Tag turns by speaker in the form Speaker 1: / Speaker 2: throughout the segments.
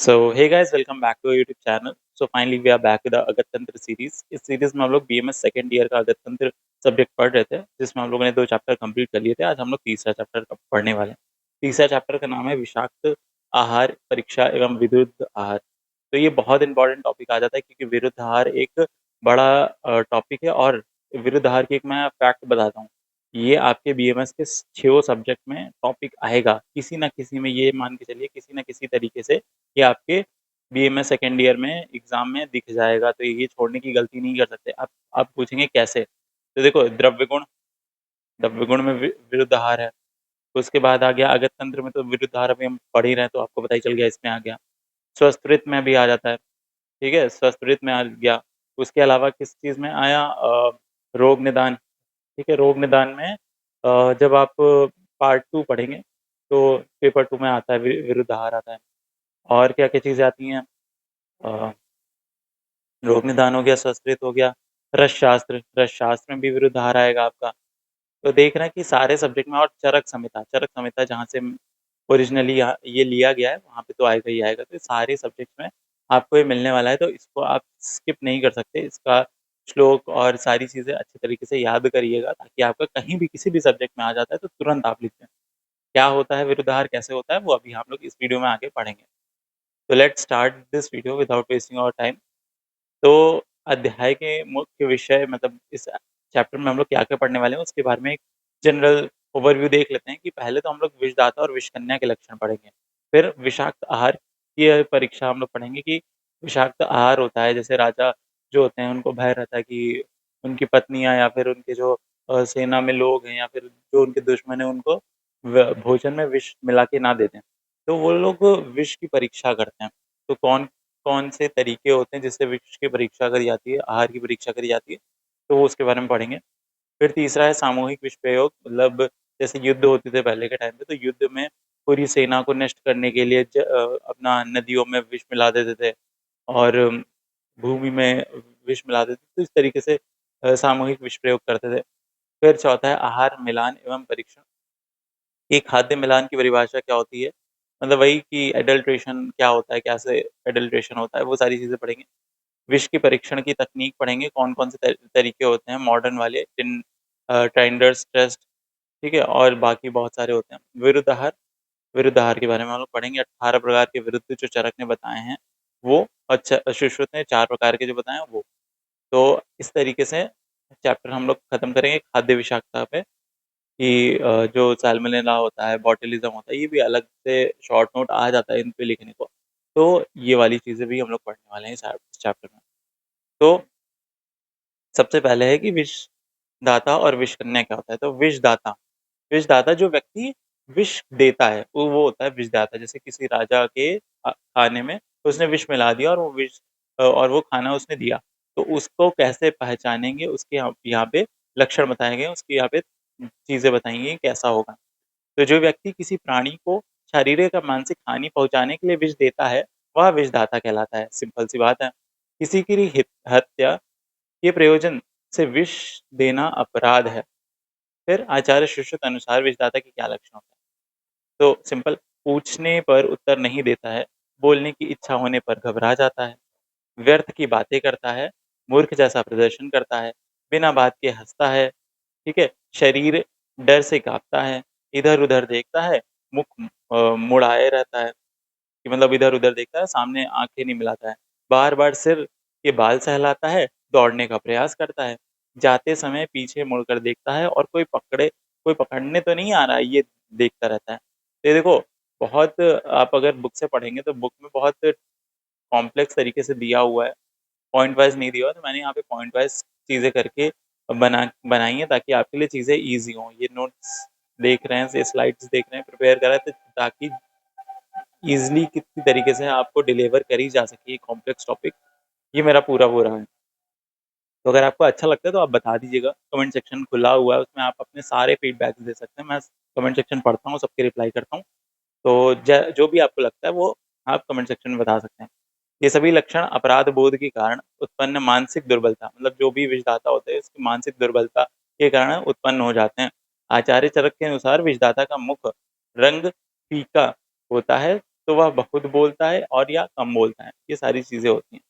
Speaker 1: So hey guys welcome back to YouTube channel. So finally we are back with Agad Tantra series. इस series में हम लोग BMS second year का अगत तंत्र subject पढ़ रहे थे, जिसमें हम लोगों ने 2 चैप्टर कंप्लीट कर लिए थे। आज हम लोग तीसरा चैप्टर पढ़ने वाले हैं। तीसरा चैप्टर का नाम है विषाक्त आहार परीक्षा एवं विरुद्ध आहार। तो ये बहुत इंपॉर्टेंट टॉपिक आ जाता है, क्योंकि विरुद्ध आहार एक बड़ा टॉपिक है। और विरुद्ध आहार की एक मैं फैक्ट बताता हूँ। ये आपके बीएमएस के 6 सब्जेक्ट में टॉपिक आएगा, किसी ना किसी में। ये मान के चलिए किसी ना किसी तरीके से ये आपके बीएमएस सेकेंड ईयर में एग्जाम में दिख जाएगा। तो ये छोड़ने की गलती नहीं कर सकते। आप पूछेंगे कैसे? तो देखो, द्रव्य गुण में विरुद्ध आहार है। उसके बाद आ गया अगत तंत्र में, तो विरुद्ध आहार अभी हम पढ़ ही रहे हैं, तो आपको पता ही चल गया। इसमें आ गया स्वस्थवृत्त में भी आ जाता है। ठीक है, स्वस्थवृत्त में आ गया। उसके अलावा किस चीज़ में आया? रोग निदान। ठीक है, रोग निदान में जब आप पार्ट 2 पढ़ेंगे तो पेपर 2 में आता है, विरुद्ध आहार आता है। और क्या क्या चीज़ें आती हैं? अ, रोग निदान हो गया, संस्कृत हो गया, रस शास्त्र में भी विरुद्ध आहार आएगा आपका। तो देख रहे हैं कि सारे सब्जेक्ट में। और चरक संहिता जहाँ से ओरिजिनली ये लिया गया है, वहाँ पे तो आएगा ही आएगा। तो सारे सब्जेक्ट में आपको ये मिलने वाला है, तो इसको आप स्किप नहीं कर सकते। इसका श्लोक और सारी चीज़ें अच्छी तरीके से याद करिएगा, ताकि आपका कहीं भी किसी भी सब्जेक्ट में आ जाता है तो तुरंत आप लिख दें। क्या होता है विरुद्ध आहार, कैसे होता है, वो अभी हम लोग इस वीडियो में आगे पढ़ेंगे। तो let's start this video without wasting our time. तो अध्याय के मुख्य विषय, मतलब इस चैप्टर में हम लोग क्या-क्या पढ़ने वाले हैं, उसके बारे में एक जनरल ओवरव्यू देख लेते हैं। कि पहले तो हम लोग विषदाता और विषकन्या के लक्षण पढ़ेंगे। फिर विषाक्त आहार की परीक्षा हम लोग पढ़ेंगे कि विषाक्त आहार होता है, जैसे राजा जो होते हैं उनको भय रहता है कि उनकी पत्नियाँ या फिर उनके जो सेना में लोग हैं या फिर जो उनके दुश्मन हैं, उनको भोजन में विष मिला के ना दे दें। तो वो लोग विष की परीक्षा करते हैं। तो कौन से तरीके होते हैं जिससे विष की परीक्षा करी जाती है, आहार की परीक्षा करी जाती है, तो वो उसके बारे में पढ़ेंगे। फिर तीसरा है सामूहिक विष प्रयोग। मतलब जैसे युद्ध होते थे पहले के टाइम पे, तो युद्ध में पूरी सेना को नष्ट करने के लिए अपना नदियों में विष मिला देते थे, और भूमि में विष मिला देते थे। तो इस तरीके से सामूहिक विष प्रयोग करते थे। फिर चौथा है आहार मिलान एवं परीक्षण। ये खाद्य मिलान की परिभाषा क्या होती है? मतलब वही कि एडल्ट्रेशन क्या होता है, कैसे एडल्ट्रेशन होता है, वो सारी चीज़ें पढ़ेंगे। विष के परीक्षण की तकनीक पढ़ेंगे, कौन-कौन से तरीके होते हैं मॉडर्न वाले, टाइंडर्स टेस्ट। ठीक है, और बाकी बहुत सारे होते हैं। विरुद्ध आहार के बारे में हम लोग पढ़ेंगे। 18 प्रकार के विरुद्ध जो चरक ने बताए हैं वो, अच्छा सुश्रुत ने 4 प्रकार के जो बताए हैं वो। तो इस तरीके से चैप्टर हम लोग खत्म करेंगे खाद्य विषाक्तता पे। कि जो सैल्मोनेला होता है, बॉटुलिज़्म होता है, ये भी अलग से शॉर्ट नोट आ जाता है इन पे लिखने को। तो ये वाली चीज़ें भी हम लोग पढ़ने वाले हैं इस चैप्टर में। तो सबसे पहले है कि विषदाता और विषकन्या क्या होता है? तो विषदाता जो व्यक्ति विष देता है, वो होता है विषदाता। जैसे किसी राजा के खाने में उसने विष मिला दिया, और वो विष और वो खाना उसने दिया। तो उसको कैसे पहचानेंगे, उसके यहाँ यहाँ पे लक्षण बताए गए हैं, उसकी यहाँ पे चीज़ें बताई गई हैं कैसा होगा। तो जो व्यक्ति किसी प्राणी को शारीरिक या मानसिक हानि पहुँचाने के लिए विष देता है, वह विषदाता कहलाता है। सिंपल सी बात है। किसी की हत्या के प्रयोजन से विष देना अपराध है। फिर आचार्य सुश्रुत अनुसार विषदाता के क्या लक्षण होते हैं? तो सिंपल, पूछने पर उत्तर नहीं देता है, बोलने की इच्छा होने पर घबरा जाता है, व्यर्थ की बातें करता है, मूर्ख जैसा प्रदर्शन करता है, बिना बात के हँसता है। ठीक है? शरीर डर से काँपता है, इधर-उधर देखता है, मुख मुड़ाए रहता है। कि मतलब इधर-उधर देखता है, सामने आँखें नहीं मिलाता है। बार-बार सिर के बाल सहलाता है, दौड़ने का प्रयास करता है, जाते समय पीछे मुड़कर देखता है, और कोई पकड़ने तो नहीं आ रहा है, ये देखता रहता है। तो ये देखो, बहुत आप अगर बुक से पढ़ेंगे तो बुक में बहुत कॉम्प्लेक्स तरीके से दिया हुआ है, पॉइंट वाइज़ नहीं दिया हुआ। तो मैंने यहाँ पे पॉइंट वाइज़ चीज़ें करके बनाई हैं, ताकि आपके लिए चीज़ें ईज़ी हों। ये नोट्स देख रहे हैं, ये स्लाइड्स देख रहे हैं, प्रिपेयर कर रहे हैं, तो ताकि ईज़िली किसी तरीके से आपको डिलीवर करी जा सके ये कॉम्प्लेक्स टॉपिक, ये मेरा पूरा वो रहा है। तो अगर आपको अच्छा लगता है तो आप बता दीजिएगा, कमेंट सेक्शन खुला हुआ है, उसमें आप अपने सारे फीडबैक्स दे सकते हैं। मैं कमेंट सेक्शन पढ़ता हूँ, सबके रिप्लाई करता हूँ। तो ज जो भी आपको लगता है वो आप कमेंट सेक्शन में बता सकते हैं। ये सभी लक्षण अपराध बोध के कारण उत्पन्न मानसिक दुर्बलता, मतलब जो भी विषदाता होते हैं इसकी मानसिक दुर्बलता के कारण उत्पन्न हो जाते हैं। आचार्य चरक के अनुसार विषदाता का मुख रंग फीका होता है, तो वह बहुत बोलता है और या कम बोलता है। ये सारी चीज़ें होती हैं।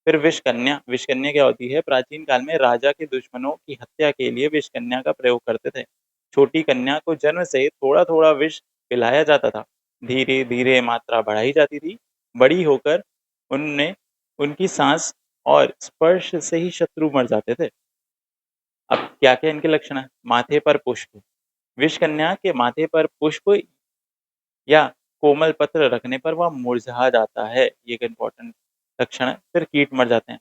Speaker 1: फिर विषकन्या, विषकन्या क्या होती है? प्राचीन काल में राजा के दुश्मनों की हत्या के लिए विषकन्या का प्रयोग करते थे। छोटी कन्या को जन्म से थोड़ा-थोड़ा विष पिलाया जाता था। धीरे-धीरे मात्रा बढ़ाई जाती थी। बड़ी होकर उनने उनकी साँस और स्पर्श से ही शत्रु मर जाते थे। अब क्या-क्या इनके लक्षण हैं? माथे पर पुष्प, विषकन्या के माथे पर पुष्प या कोमल पत्र रखने पर वह मुरझा जाता है। ये एक इम्पोर्टेंट लक्षण है। फिर कीट मर जाते हैं।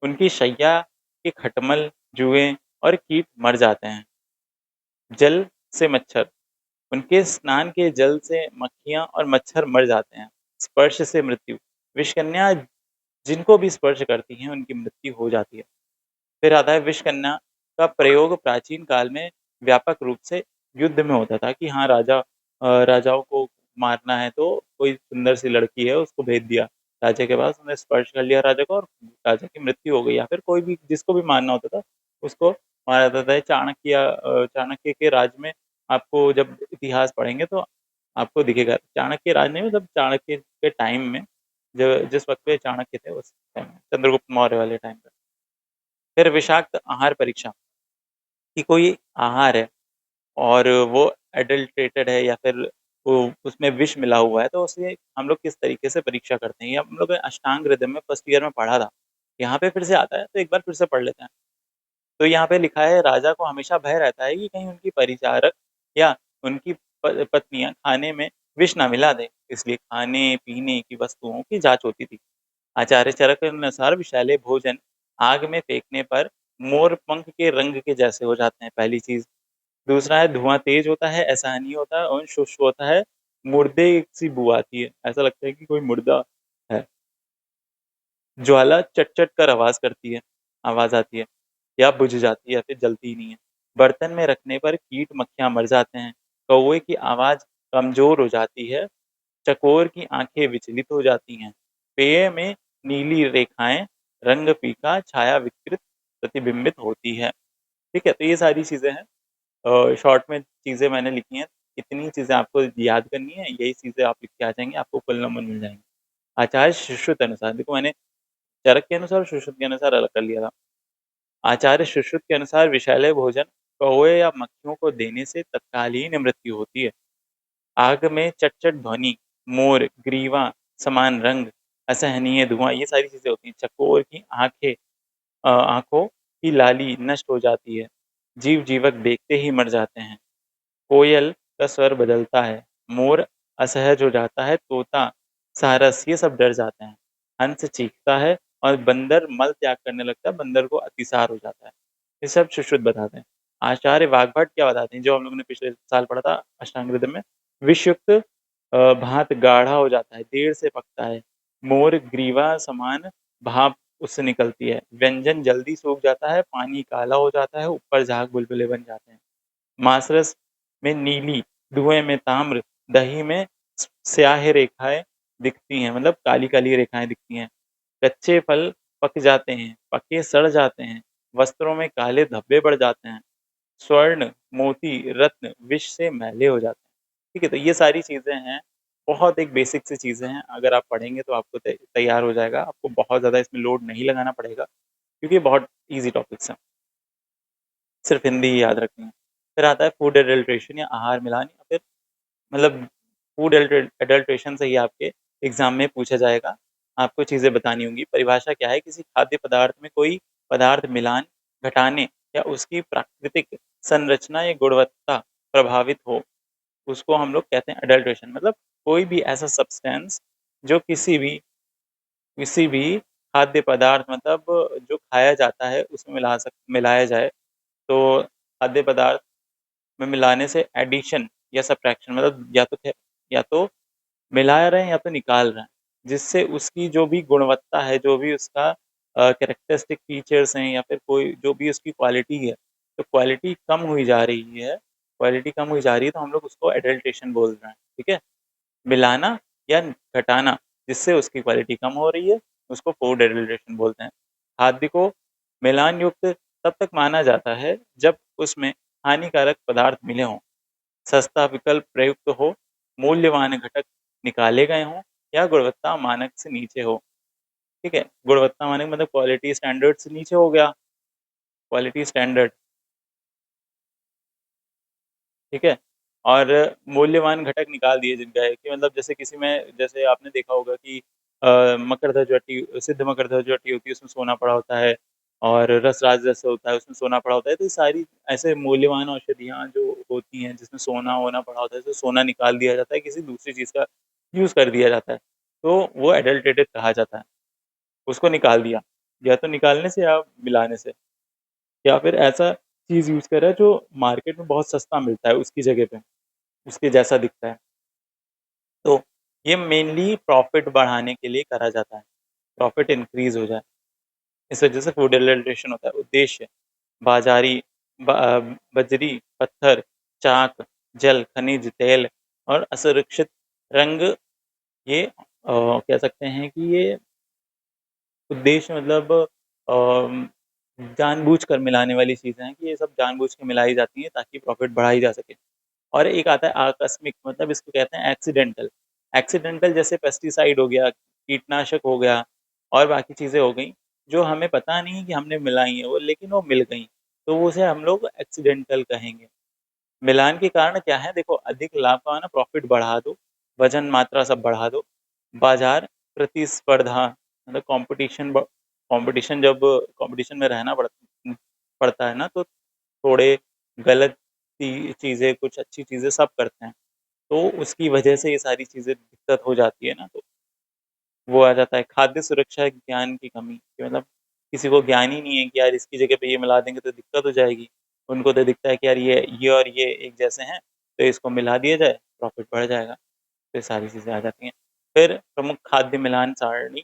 Speaker 1: उनकी शैया के खटमल, जुएँ और कीट मर जाते हैं। जल से मच्छर, उनके स्नान के जल से मक्खियाँ और मच्छर मर जाते हैं। स्पर्श से मृत्यु, विषकन्या जिनको भी स्पर्श करती हैं उनकी मृत्यु हो जाती है। फिर आता है विषकन्या का प्रयोग प्राचीन काल में व्यापक रूप से युद्ध में होता था कि हाँ राजाओं को मारना है तो कोई सुंदर सी लड़की है उसको भेज दिया राजा के पास, उसने स्पर्श कर लिया राजा को और राजा की मृत्यु हो गई, या फिर कोई भी जिसको भी मारना होता था उसको मारा जाता था। चाणक्य के राज में आपको जब इतिहास पढ़ेंगे तो आपको दिखेगा। चाणक्य राज नहीं, मतलब चाणक्य के टाइम में जो जिस वक्त पे चाणक्य थे उस टाइम में, चंद्रगुप्त मौर्य वाले टाइम पे। फिर विषाक्त आहार परीक्षा, कि कोई आहार है और वो एडल्टरेटेड है या फिर वो उसमें विष मिला हुआ है, तो उसे हम लोग किस तरीके से परीक्षा करते हैं। ये हम लोग ने अष्टांग हृदय में फर्स्ट ईयर में पढ़ा था। यहाँ पे फिर से आता है तो एक बार फिर से पढ़ लेते हैं। तो यहाँ पे लिखा है, राजा को हमेशा भय रहता है कि कहीं उनकी परिचारक या उनकी पत्नियां खाने में विष ना मिला दें, इसलिए खाने पीने की वस्तुओं की जांच होती थी। आचार्य चरक के अनुसार विषैले भोजन आग में फेंकने पर मोर पंख के रंग के जैसे हो जाते हैं, पहली चीज। दूसरा है धुआं तेज होता है, ऐसा नहीं होता है, और शुष्क होता है, मुर्दे सी बू आती है, ऐसा लगता है कि कोई मुर्दा है। ज्वाला चट-चट कर आवाज़ आती है या बुझ जाती है या फिर जलती ही नहीं है। बर्तन में रखने पर कीट मक्खियाँ मर जाते हैं। कौवे की आवाज़ कमज़ोर हो जाती है। चकोर की आँखें विचलित हो जाती हैं। पेय में नीली रेखाएँ, रंग फीका, छाया विकृत प्रतिबिंबित होती है। ठीक है? तो ये सारी चीज़ें हैं। शॉर्ट में चीज़ें मैंने लिखी हैं। इतनी चीज़ें आपको याद करनी है, यही चीज़ें आप लिख के आ जाएँगे, आपको फुल नंबर मिल जाएँगे। आचार्य सुश्रुत अनुसार, देखो मैंने चरक के अनुसार और सुश्रुत के अनुसार अलग कर लिया था। आचार्य सुश्रुत के अनुसार विषैले भोजन कौवे या मक्खियों को देने से तत्कालीन मृत्यु होती है। आग में चट-चट ध्वनि, मोर, ग्रीवा, समान रंग, असहनीय धुआँ, ये सारी चीज़ें होती हैं। चकोर की आँखों की लाली नष्ट हो जाती है। जीव-जीवक देखते ही मर जाते हैं। कोयल का स्वर बदलता है, मोर असहज हो जाता है, तोता, सारस ये सब डर जाते हैं। हंस चीखता है और बंदर मल त्याग करने लगता है, बंदर को अतिसार हो जाता है। ये सब सुश्रुत बताते हैं। आचार्य वाग्भट क्या बताते हैं, जो हम लोगों ने पिछले साल पढ़ा था अष्टांग हृदय में, विषयुक्त भात गाढ़ा हो जाता है, देर से पकता है। मोर ग्रीवा समान भाप उससे निकलती है। व्यंजन जल्दी सूख जाता है, पानी काला हो जाता है, ऊपर झाग बुलबुले बन जाते हैं। मासरस में नीली, धुएँ में ताम्र, दही में स्याही रेखाएँ दिखती हैं, मतलब काली-काली रेखाएँ दिखती हैं। कच्चे फल पक जाते हैं, पके सड़ जाते हैं, वस्त्रों में काले धब्बे पड़ जाते हैं। स्वर्ण, मोती, रत्न विष से मैले हो जाते हैं। ठीक है? तो ये सारी चीज़ें हैं, बहुत एक बेसिक सी चीज़ें हैं, अगर आप पढ़ेंगे तो आपको तैयार हो जाएगा, आपको बहुत ज़्यादा इसमें लोड नहीं लगाना पड़ेगा, क्योंकि बहुत ईज़ी टॉपिक्स हैं। सिर्फ़ हिंदी ही याद रखनी है। फिर आता है फूड एडल्ट्रेशन या आहार मिलान, या फिर मतलब फूड एडल्ट्रेशन से ही आपके एग्ज़ाम में पूछा जाएगा। आपको चीज़ें बतानी होंगी। परिभाषा क्या है? किसी खाद्य पदार्थ में कोई पदार्थ मिलान, घटाने या उसकी प्राकृतिक संरचना या गुणवत्ता प्रभावित हो, उसको हम लोग कहते हैं एडल्ट्रेशन। मतलब कोई भी ऐसा सब्सटेंस जो किसी भी खाद्य पदार्थ, मतलब जो खाया जाता है उसमें मिलाया जाए, तो खाद्य पदार्थ में मिलाने से एडिशन या सब्ट्रैक्शन, मतलब या तो मिला रहे हैं या तो निकाल रहे हैं, जिससे उसकी जो भी गुणवत्ता है, जो भी उसका कैरेक्टरिस्टिक फीचर्स हैं, या फिर कोई जो भी उसकी क्वालिटी है, तो क्वालिटी कम हुई जा रही है, तो हम लोग उसको एडल्ट्रेशन बोल रहे हैं, ठीक है? मिलाना या घटाना जिससे उसकी क्वालिटी कम हो रही है, उसको फूड एडल्ट्रेशन बोलते हैं। खाद्य को मिलान युक्त तब तक माना जाता है जब उसमें हानिकारक पदार्थ मिले हों, सस्ता विकल्प प्रयुक्त हो, मूल्यवान घटक निकाले गए हों या गुणवत्ता मानक से नीचे हो, ठीक है? गुणवत्ता मानक मतलब क्वालिटी स्टैंडर्ड से नीचे हो गया, क्वालिटी स्टैंडर्ड, ठीक है? और मूल्यवान घटक निकाल दिए जिनका है कि मतलब जैसे किसी में जैसे आपने देखा होगा कि मकरध्वज सिद्ध मकरध्वज होती है, उसमें सोना पड़ा होता है और रसराज जैसे होता है, उसमें सोना पड़ा होता है। तो ये सारी ऐसे मूल्यवान औषधियाँ जो होती हैं, जिसमें सोना-वोना पड़ा होता है, तो सोना निकाल दिया जाता है, किसी दूसरी चीज़ का यूज़ कर दिया जाता है। तो वो एडल्टेटेड कहा जाता है, उसको निकाल दिया, या तो निकालने से या मिलाने से, या फिर ऐसा चीज़ यूज़ करा जो मार्केट में बहुत सस्ता मिलता है उसकी जगह पे, उसके जैसा दिखता है। तो ये मेनली प्रॉफ़िट बढ़ाने के लिए करा जाता है, प्रॉफ़िट इंक्रीज़ हो जाए। इस वजह से फूड एडल्ट्रेशन होता है। उद्देश्य बाज़ारी बजरी, पत्थर, चाक, जल, खनिज, तेल और असुरक्षित रंग, ये कह सकते हैं कि ये उद्देश्य मतलब जानबूझकर मिलाने वाली चीज़ें हैं कि ये सब जानबूझ के मिलाई जाती हैं ताकि प्रॉफ़िट बढ़ाई जा सके। और एक आता है आकस्मिक, मतलब इसको कहते हैं एक्सीडेंटल। एक्सीडेंटल जैसे पेस्टिसाइड हो गया, कीटनाशक हो गया और बाकी चीज़ें हो गईं, जो हमें पता नहीं कि हमने मिलाई हैं वो, लेकिन वो मिल गईं, तो उसे हम लोग एक्सीडेंटल कहेंगे। मिलान के कारण क्या है, देखो अधिक लाभ का ना, प्रॉफ़िट बढ़ा दो, वज़न मात्रा सब बढ़ा दो, बाज़ार प्रतिस्पर्धा मतलब कॉम्पिटिशन, जब कॉम्पिटिशन में रहना पड़ता है ना, तो थोड़े गलत चीज़ें, कुछ अच्छी चीज़ें सब करते हैं। तो उसकी वजह से ये सारी चीज़ें दिक्कत हो जाती है ना, तो वो आ जाता है। खाद्य सुरक्षा ज्ञान की कमी, कि मतलब किसी को ज्ञान ही नहीं है कि यार इसकी जगह पे ये मिला देंगे तो दिक्कत हो जाएगी। उनको तो दिखता है कि यार ये और ये एक जैसे हैं, तो इसको मिला दिया जाए, प्रॉफ़िट बढ़ जाएगा। तो ये सारी चीज़ें आ जाती हैं। फिर प्रमुख खाद्य मिलान सारणी,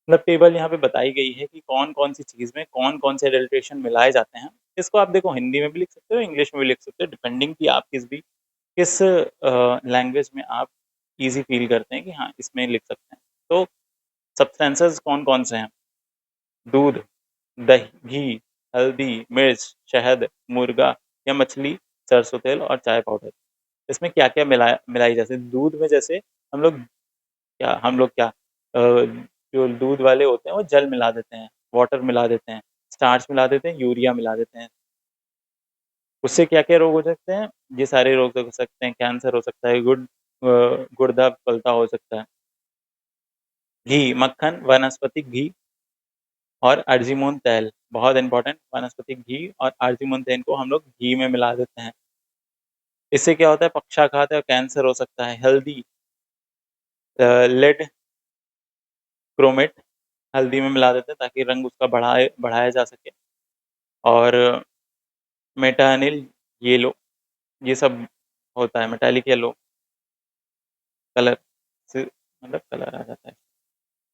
Speaker 1: मतलब टेबल यहाँ पे बताई गई है कि कौन-कौन सी चीज़ में कौन-कौन से एडल्ट्रेशन मिलाए जाते हैं। इसको आप देखो हिंदी में भी लिख सकते हो, इंग्लिश में भी लिख सकते हो, डिपेंडिंग कि आप किस लैंग्वेज में आप ईज़ी फ़ील करते हैं कि हाँ, इसमें लिख सकते हैं। तो सब्सटेंसेस कौन-कौन से हैं? दूध, दही, घी, हल्दी, मिर्च, शहद, मुर्गा या मछली, सरसों तेल और चाय पाउडर। इसमें क्या-क्या मिलाई जाती है? दूध में जैसे हम लोग क्या जो दूध वाले होते हैं वो जल मिला देते हैं, वाटर मिला देते हैं, स्टार्च मिला देते हैं, यूरिया मिला देते हैं। उससे क्या-क्या रोग हो सकते हैं? ये सारे रोग हो सकते हैं, कैंसर हो सकता है, गुर्दा फलता हो सकता है। घी, मक्खन, वानस्पतिक घी और अर्जिमोन तेल, बहुत इम्पोर्टेंट, वानस्पतिक घी और अर्जिमोन तेल को हम लोग घी में मिला देते हैं। इससे क्या होता है, पक्षाघात और कैंसर हो सकता है। हल्दी, लेड क्रोमेट हल्दी में मिला देते हैं ताकि रंग उसका बढ़ाया जा सके। और मेटानिल येलो, ये सब होता है, मेटालिक येलो कलर से मतलब कलर आ जाता है।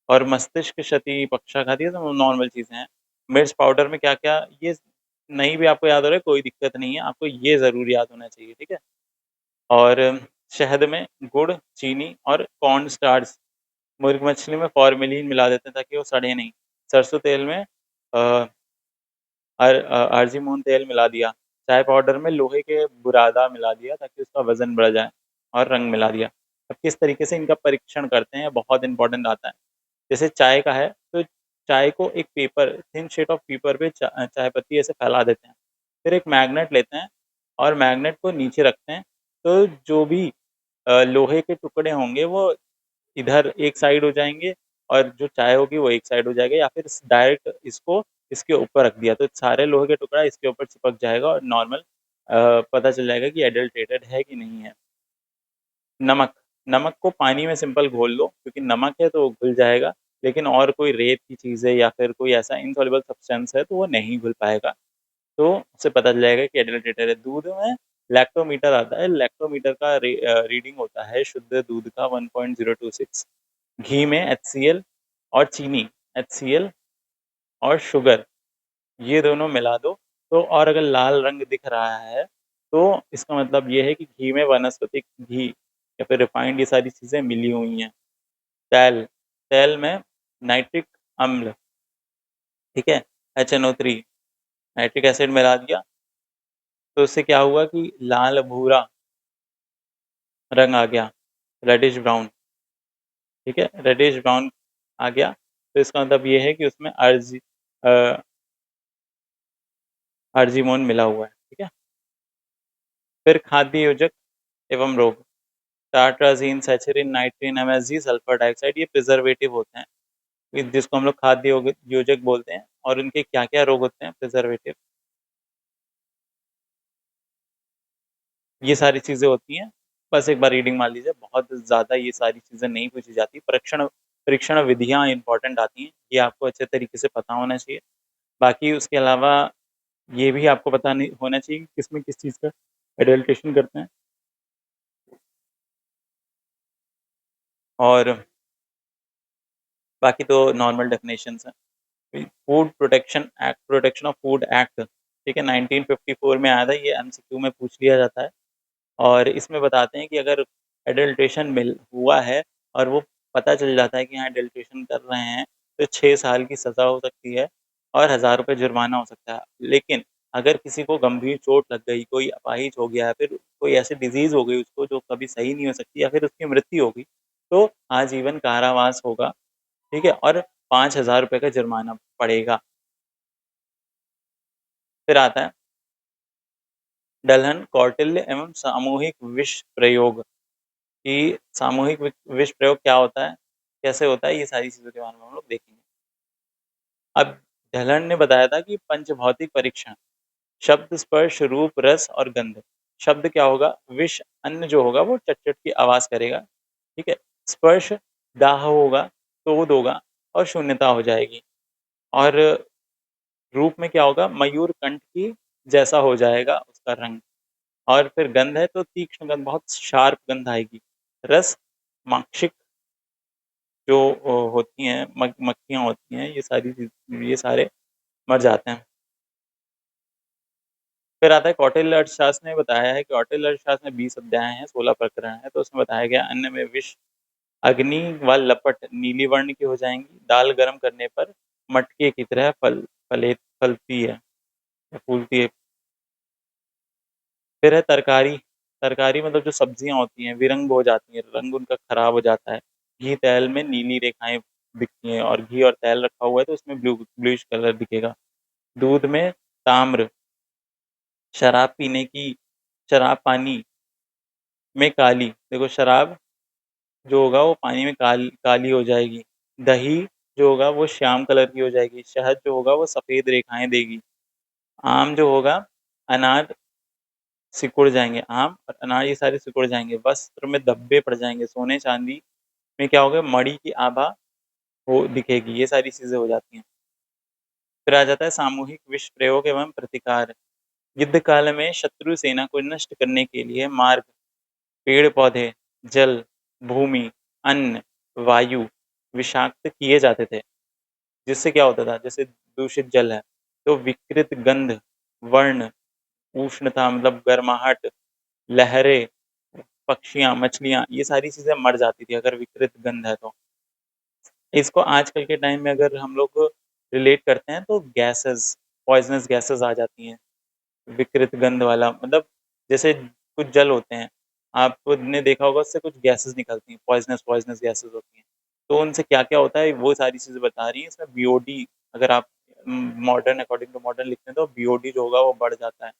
Speaker 1: और मस्तिष्क क्षति, पक्षाघात, ये सब नॉर्मल चीज़ें हैं। मिर्च पाउडर में क्या-क्या, ये नहीं भी आपको याद हो रहा है कोई दिक्कत नहीं है, आपको ये ज़रूर याद होना चाहिए, ठीक है? और शहद में गुड़, चीनी और कॉर्न स्टार्च, मुर्ग मछली में फ़ॉर्मेलिन मिला देते हैं ताकि वो सड़े नहीं। सरसों तेल में अ अर्जिमोन तेल मिला दिया। चाय पाउडर में लोहे के बुरादा मिला दिया ताकि उसका वज़न बढ़ जाए और रंग मिला दिया। अब किस तरीके से इनका परीक्षण करते हैं, बहुत इम्पोर्टेंट आता है। जैसे चाय का है, तो चाय को एक paper, thin sheet of paper पे चाय पत्ती ऐसे फैला देते हैं। फिर एक मैग्नेट लेते हैं और मैग्नेट को नीचे रखते हैं, तो जो भी लोहे के टुकड़े होंगे वो इधर एक साइड हो जाएँगे और जो चाय होगी वो एक साइड हो जाएगा, या फिर डायरेक्ट इसको इसके ऊपर रख दिया तो सारे लोहे का टुकड़ा इसके ऊपर चिपक जाएगा और नॉर्मल पता चल जाएगा कि एडल्टेटेड है कि नहीं है। नमक, नमक को पानी में सिंपल घोल लो, क्योंकि नमक है तो वो घुल जाएगा, लेकिन और कोई रेत की चीज़ है या फिर कोई ऐसा इनसॉल्युबल सब्सटेंस है तो वो नहीं घुल पाएगा। तो उससे पता चल जाएगा कि एडल्टेटेड है। दूध में लैक्टोमीटर आता है, लैक्टोमीटर का रीडिंग होता है शुद्ध दूध का 1.026। घी में एचसीएल और चीनी, एचसीएल और शुगर, ये दोनों मिला दो, तो और अगर लाल रंग दिख रहा है, तो इसका मतलब ये है कि घी में वानस्पतिक घी या फिर रिफाइंड ये सारी चीज़ें मिली हुई हैं। तेल, तेल में नाइट्रिक अम्ल, ठीक है? HNO3, नाइट्रिक एसिड मिला दिया, तो उससे क्या हुआ कि लाल-भूरा रंग आ गया, रेडिश ब्राउन। ठीक है? रेडिश ब्राउन आ गया, तो इसका मतलब ये है कि उसमें अ, अर्जिमोन मिला हुआ है, ठीक है? फिर खाद्य योजक एवं रोग, टार्ट्राज़ीन, सैचरिन, नाइट्रिन, एमएसजी, सल्फर डाइऑक्साइड ये प्रिजर्वेटिव होते हैं, जिसको हम लोग खाद्य योजक बोलते हैं। और उनके क्या-क्या रोग होते हैं प्रिजर्वेटिव, ये सारी चीज़ें होती हैं। बस एक बार रीडिंग मार लीजिए, बहुत ज़्यादा ये सारी चीज़ें नहीं पूछी जाती। परीक्षण परीक्षण विधियाँ इम्पोर्टेंट आती हैं, ये आपको अच्छे तरीके से पता होना चाहिए। बाकी उसके अलावा ये भी आपको पता नहीं होना चाहिए कि किसमें किस चीज़ का एडल्ट्रेशन करते हैं। और बाकी तो नॉर्मल डेफिनेशंस हैं। Food protection of food act, ठीक है, 1954 में आया था, ये एमसीक्यू में पूछ लिया जाता है। और इसमें बताते हैं कि अगर एडल्ट्रेशन मिल हुआ है और वो पता चल जाता है कि हाँ एडल्ट्रेशन कर रहे हैं, तो 6 साल की सज़ा हो सकती है और ₹1000 जुर्माना हो सकता है। लेकिन अगर किसी को गंभीर चोट लग गई, कोई अपाहिज हो गया, फिर कोई ऐसी डिज़ीज़ हो गई उसको जो कभी सही नहीं हो सकती या फिर उसकी मृत्यु हो गई, तो आजीवन कारावास होगा, ठीक है? और ₹5000 का जुर्माना पड़ेगा। फिर आता है दलहन, कौटिल्य एवं सामूहिक विष प्रयोग, कि सामूहिक विष प्रयोग क्या होता है, कैसे होता है, ये सारी चीज़ों के बारे में हम लोग देखेंगे। अब ढलन ने बताया था कि पंचभौतिक परीक्षण, शब्द, स्पर्श, रूप, रस और गंध। शब्द क्या होगा? विष, अन्न जो होगा वो चट-चट की आवाज़ करेगा, ठीक है? स्पर्श, दाह होगा, तोद होगा और शून्यता हो जाएगी। और रूप में क्या होगा? मयूर कंठ की जैसा हो जाएगा उसका रंग। और फिर गंध है तो तीक्ष्ण गंध, बहुत शार्प गंध आएगी। रस, माक्षिक जो होती हैं, मक्खियाँ होती हैं, ये सारी चीज़, ये सारे मर जाते हैं। फिर आता है कौटिल्य अर्थशास्त्र ने बताया है कि कौटिल्य अर्थशास्त्र में 20 अध्याय हैं, 16 प्रकरण हैं, तो उसमें बताया गया अन्न में विष, अग्नि व लपट नीली वर्ण की हो जाएँगी, दाल गर्म करने पर मटके की तरह फलती है या फूलती है। फिर है तरकारी, तरकारी मतलब जो सब्जियाँ होती हैं, विरंग हो जाती हैं, रंग उनका खराब हो जाता है। घी तेल में नीली रेखाएँ दिखती हैं और घी और तेल रखा हुआ है तो उसमें ब्लूइश कलर दिखेगा। दूध में ताम्र, शराब पीने की शराब पानी में काली, देखो शराब जो होगा वो पानी में काली हो जाएगी। दही जो होगा वो श्याम कलर की हो जाएगी। शहद जो होगा वो सफ़ेद रेखाएँ देगी। आम जो होगा, अनार सिकुड़ जाएँगे, आम और अनार ये सारे सिकुड़ जाएँगे। वस्त्र में धब्बे पड़ जाएँगे। सोने-चांदी में क्या होगा? मणि की आभा हो दिखेगी। ये सारी चीज़ें हो जाती हैं। फिर आ जाता है सामूहिक विष प्रयोग एवं प्रतिकार। युद्ध काल में शत्रु सेना को नष्ट करने के लिए मार्ग, पेड़-पौधे, जल, भूमि, अन्न, वायु विषाक्त किए जाते थे। जिससे क्या होता था? जैसे दूषित जल है, तो विकृत गंध, वर्ण, उष्णता मतलब गर्माहट, लहरें, पक्षियाँ, मछलियाँ ये सारी चीज़ें मर जाती थी अगर विकृत गंध है तो। इसको आजकल के टाइम में अगर हम लोग रिलेट करते हैं तो गैसेज़, पॉइज़नस गैसेज़ आ जाती हैं। विकृत गंध वाला मतलब जैसे कुछ जल होते हैं, आपने देखा होगा उससे कुछ गैसेज़ निकलती हैं, पॉइज़नस पॉइज़नस गैसेज़ होती हैं। तो उनसे क्या-क्या होता है वो सारी चीज़ें बता रही हैं। इसमें बीओडी अगर आप मॉडर्न अकॉर्डिंग टू मॉडर्न लिखते हैं तो बीओडी जो होगा वो बढ़ जाता है।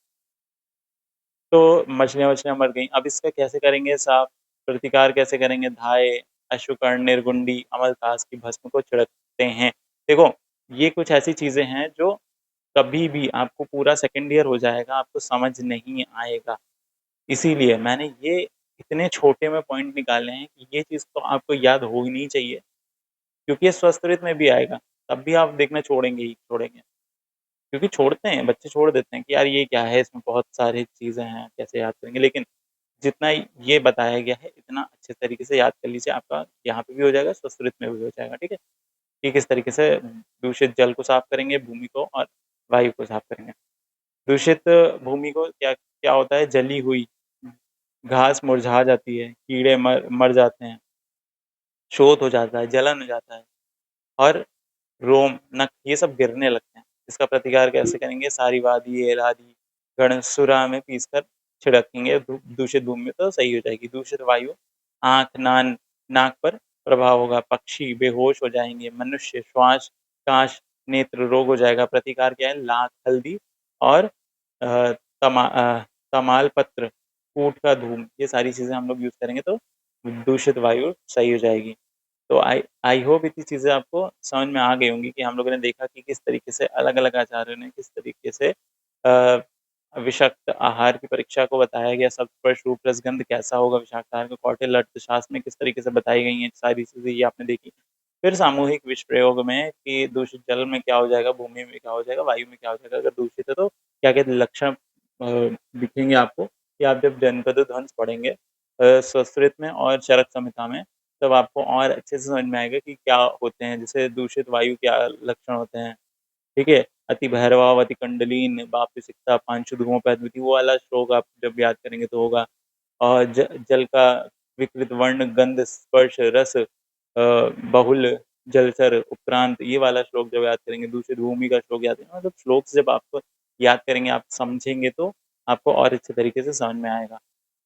Speaker 1: तो मछलियाँ-वछलियाँ मर गईं। अब इसका कैसे करेंगे साफ़? प्रतिकार कैसे करेंगे? धाए, अश्वकर्ण, निर्गुंडी, अमलतास की भस्म को छिड़कते हैं। देखो, ये कुछ ऐसी चीज़ें हैं जो कभी भी आपको पूरा सेकंड ईयर हो जाएगा, आपको समझ नहीं आएगा। इसीलिए मैंने ये इतने छोटे में पॉइंट निकाले हैं कि ये चीज़ तो आपको याद होनी चाहिए, क्योंकि ये संस्कृत में भी आएगा, तब भी आप देखना छोड़ेंगे ही छोड़ेंगे। क्योंकि छोड़ते हैं, बच्चे छोड़ देते हैं कि यार ये क्या है, इसमें बहुत सारी चीज़ें हैं, कैसे याद करेंगे? लेकिन जितना ये बताया गया है, इतना अच्छे तरीके से याद कर लीजिए, आपका यहाँ पे भी हो जाएगा, संस्कृत में भी हो जाएगा, ठीक है? कि किस तरीके से दूषित जल को साफ करेंगे, भूमि को और वायु को साफ करेंगे। दूषित भूमि को क्या क्या होता है? जली हुई घास मुरझा जाती है, कीड़े मर मर जाते हैं, शोथ हो जाता है, जलन हो जाता है और रोम, नख ये सब गिरने लगते हैं। इसका प्रतिकार कैसे करेंगे? सारीवादी, एलादी, गणसुरा में पीसकर छिड़केंगे दूषित भूमि में तो सही हो जाएगी। दूषित वायु आँख, नाक पर प्रभाव होगा, पक्षी बेहोश हो जाएँगे, मनुष्य श्वास काश नेत्र रोग हो जाएगा, प्रतिकार क्या है लाख, हल्दी और अ, तमालपत्र, कूट का धूम, ये सारी चीज़ें हम लोग यूज़ करेंगे तो दूषित वायु सही हो जाएगी। तो आई आई होप इतनी चीज़ें आपको समझ में आ गई होंगी कि हम लोगों ने देखा कि किस तरीके से अलग-अलग आचार्यों ने किस तरीके से विषाक्त आहार की परीक्षा को बताया गया, सप्तस्पर्श रूप रसगंध कैसा होगा विषाक्त आहार का, कौटिल्य अर्थशास्त्र में किस तरीके से बताई गई हैं, सारी चीज़ें ये आपने देखी। फिर सामूहिक विष प्रयोग में कि दूषित जल में क्या हो जाएगा, भूमि में क्या हो जाएगा, वायु में क्या हो जाएगा, अगर दूषित है तो क्या-क्या लक्षण दिखेंगे आपको कि आप जब जनपद ध्वंस पढ़ेंगे संस्कृत में और चरक संहिता में, तब आपको और अच्छे से समझ में आएगा कि क्या होते हैं, जैसे दूषित वायु क्या लक्षण होते हैं, ठीक है? अति भैरवाव, अति कुंडलीन, वाप्यसिक्ता, पांशु धूमों पे अद्वितीय, वो वाला श्लोक आप जब याद करेंगे तो होगा। और जल का विकृत वर्ण, गंध, स्पर्श, रस बहुल, जलचर, उपक्रांत, ये वाला श्लोक जब याद करेंगे, दूसरी भूमि का श्लोक याद करेंगे, मतलब श्लोक से जब आप याद करेंगे, आप समझेंगे तो आपको और अच्छे तरीके से समझ में आएगा।